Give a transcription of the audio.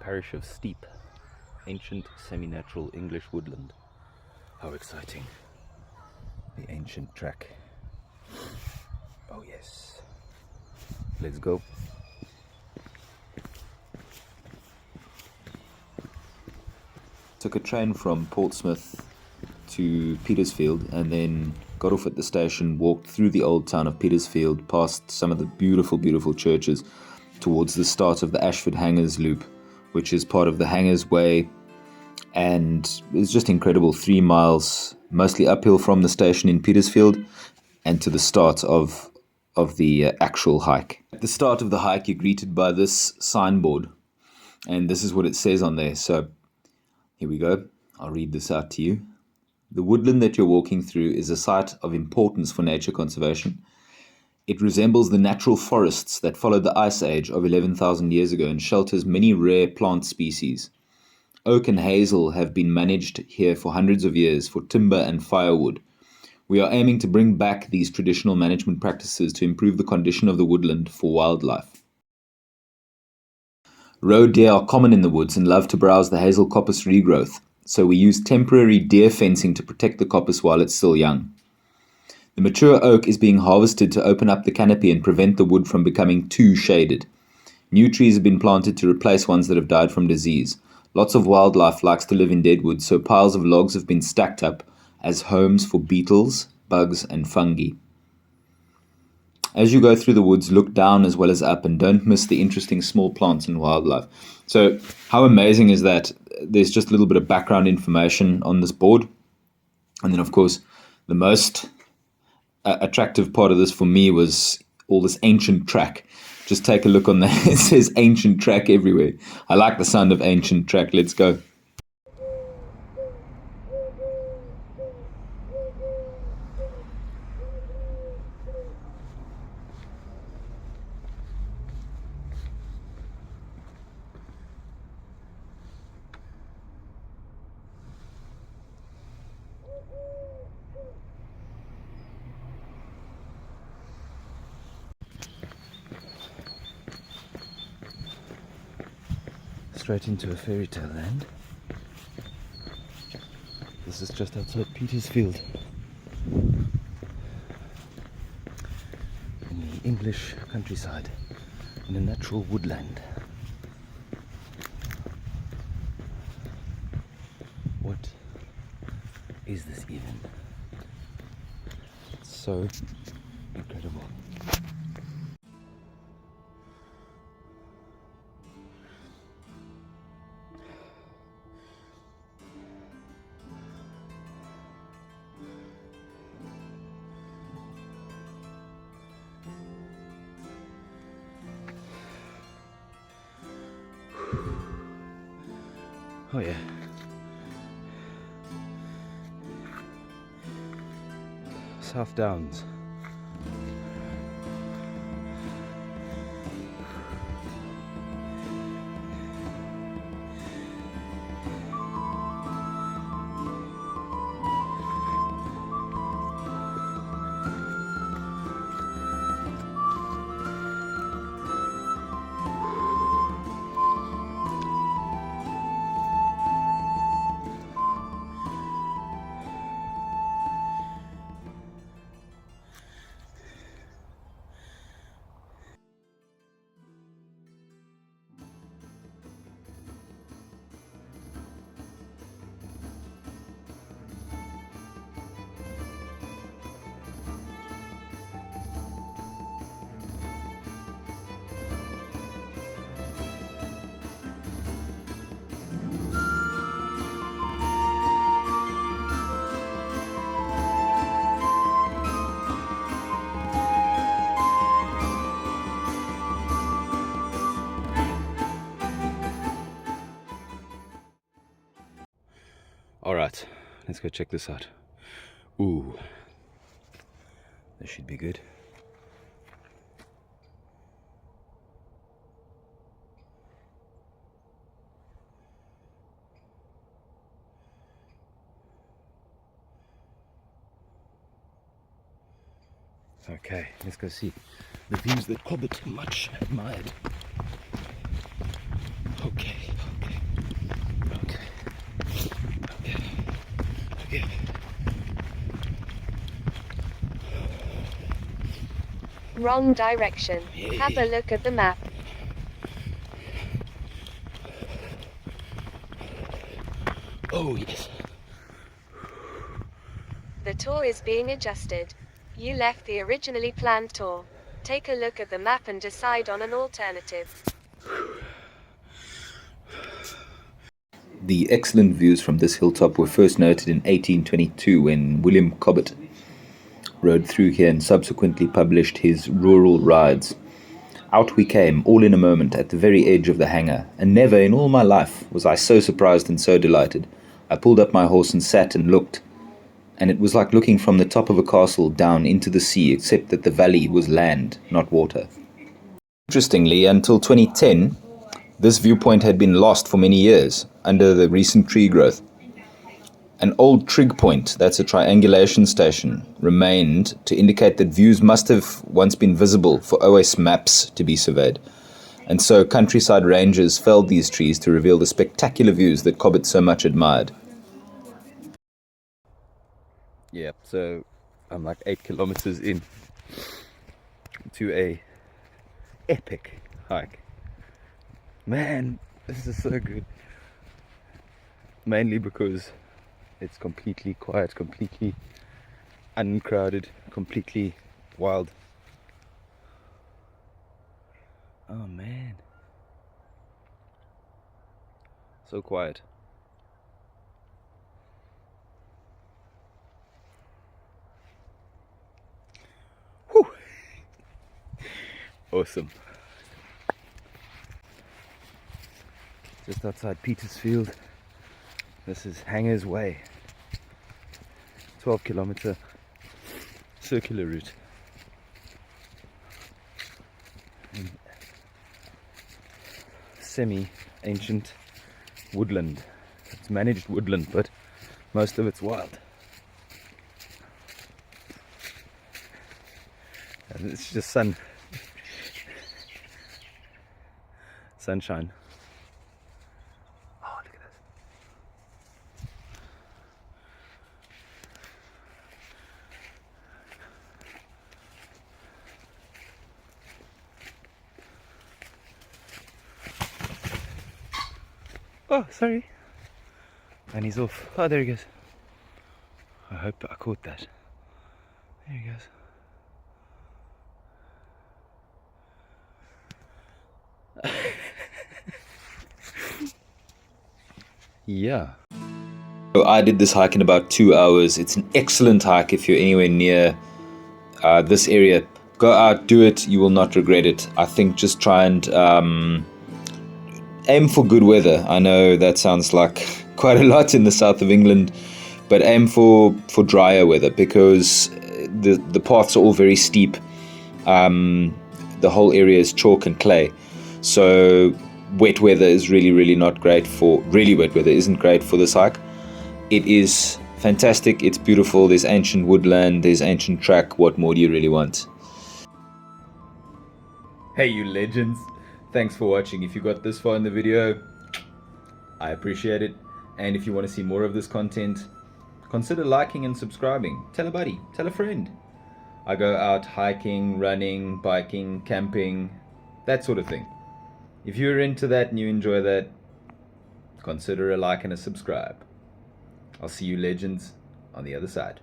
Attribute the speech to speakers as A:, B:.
A: parish of Steep, ancient semi-natural English woodland. How exciting. The ancient track. Oh yes. Let's go. Took a train from Portsmouth to Petersfield and then got off at the station, walked through the old town of Petersfield, past some of the beautiful, beautiful churches towards the start of the Ashford Hangers Loop, which is part of the Hangers Way, and it's just incredible. 3 miles, mostly uphill from the station in Petersfield and to the start of the actual hike. At the start of the hike, you're greeted by this signboard, and this is what it says on there. So here we go. I'll read this out to you. The woodland that you're walking through is a site of importance for nature conservation. It resembles the natural forests that followed the ice age of 11,000 years ago and shelters many rare plant species. Oak and hazel have been managed here for hundreds of years for timber and firewood. We are aiming to bring back these traditional management practices to improve the condition of the woodland for wildlife. Roe deer are common in the woods and love to browse the hazel coppice regrowth, so we use temporary deer fencing to protect the coppice while it's still young. The mature oak is being harvested to open up the canopy and prevent the wood from becoming too shaded. New trees have been planted to replace ones that have died from disease. Lots of wildlife likes to live in dead wood, so piles of logs have been stacked up as homes for beetles, bugs, and fungi. As you go through the woods, look down as well as up and don't miss the interesting small plants and wildlife. So how amazing is that? There's just a little bit of background information on this board. And then, of course, the most attractive part of this for me was all this ancient track. Just take a look on that. It says ancient track everywhere. I like the sound of ancient track. Let's go. Straight into a fairy tale land. This is just outside Petersfield, in the English countryside, in a natural woodland. What is this even? It's so incredible. Oh yeah. South Downs. Alright, let's go check this out. Ooh, this should be good. Okay, let's go see the views that Cobbett much admired. Okay.
B: Wrong direction. Have a look at the map.
A: Oh, yes.
B: The tour is being adjusted. You left the originally planned tour. Take a look at the map and decide on an alternative.
A: The excellent views from this hilltop were first noted in 1822 when William Cobbett rode through here and subsequently published his Rural Rides. Out we came, all in a moment, at the very edge of the hangar, and never in all my life was I so surprised and so delighted. I pulled up my horse and sat and looked, and it was like looking from the top of a castle down into the sea, except that the valley was land, not water. Interestingly, until 2010, this viewpoint had been lost for many years under the recent tree growth. An old trig point, that's a triangulation station, remained to indicate that views must have once been visible for OS maps to be surveyed. And so countryside rangers felled these trees to reveal the spectacular views that Cobbett so much admired. Yeah, so I'm like 8 kilometers in to a epic hike. Man, this is so good. Mainly because it's completely quiet, completely uncrowded, completely wild. Oh man. So quiet. Whew. Awesome. Just outside Petersfield. This is Hangers Way. 12-kilometer circular route. Semi-ancient woodland. It's managed woodland, but most of it's wild. And it's just sunshine. Oh, look at this. Oh, sorry. And he's off. Oh, there he goes. I hope I caught that. There he goes. Yeah. So I did this hike in about 2 hours. It's an excellent hike if you're anywhere near this area. Go out, do it. You will not regret it. I think just try and aim for good weather. I know that sounds like quite a lot in the south of England, but aim for drier weather because the paths are all very steep. The whole area is chalk and clay, so wet weather is really not great for wet weather isn't great for this hike. It is fantastic, it's beautiful, there's ancient woodland, there's ancient track. What more do you really want? Hey you legends, thanks for watching. If you got this far in the video, I appreciate it, and if you want to see more of this content, consider liking and subscribing. Tell a buddy, tell a friend. I go out hiking, running, biking, camping, that sort of thing. If you're into that and you enjoy that, consider a like and a subscribe. I'll see you legends on the other side.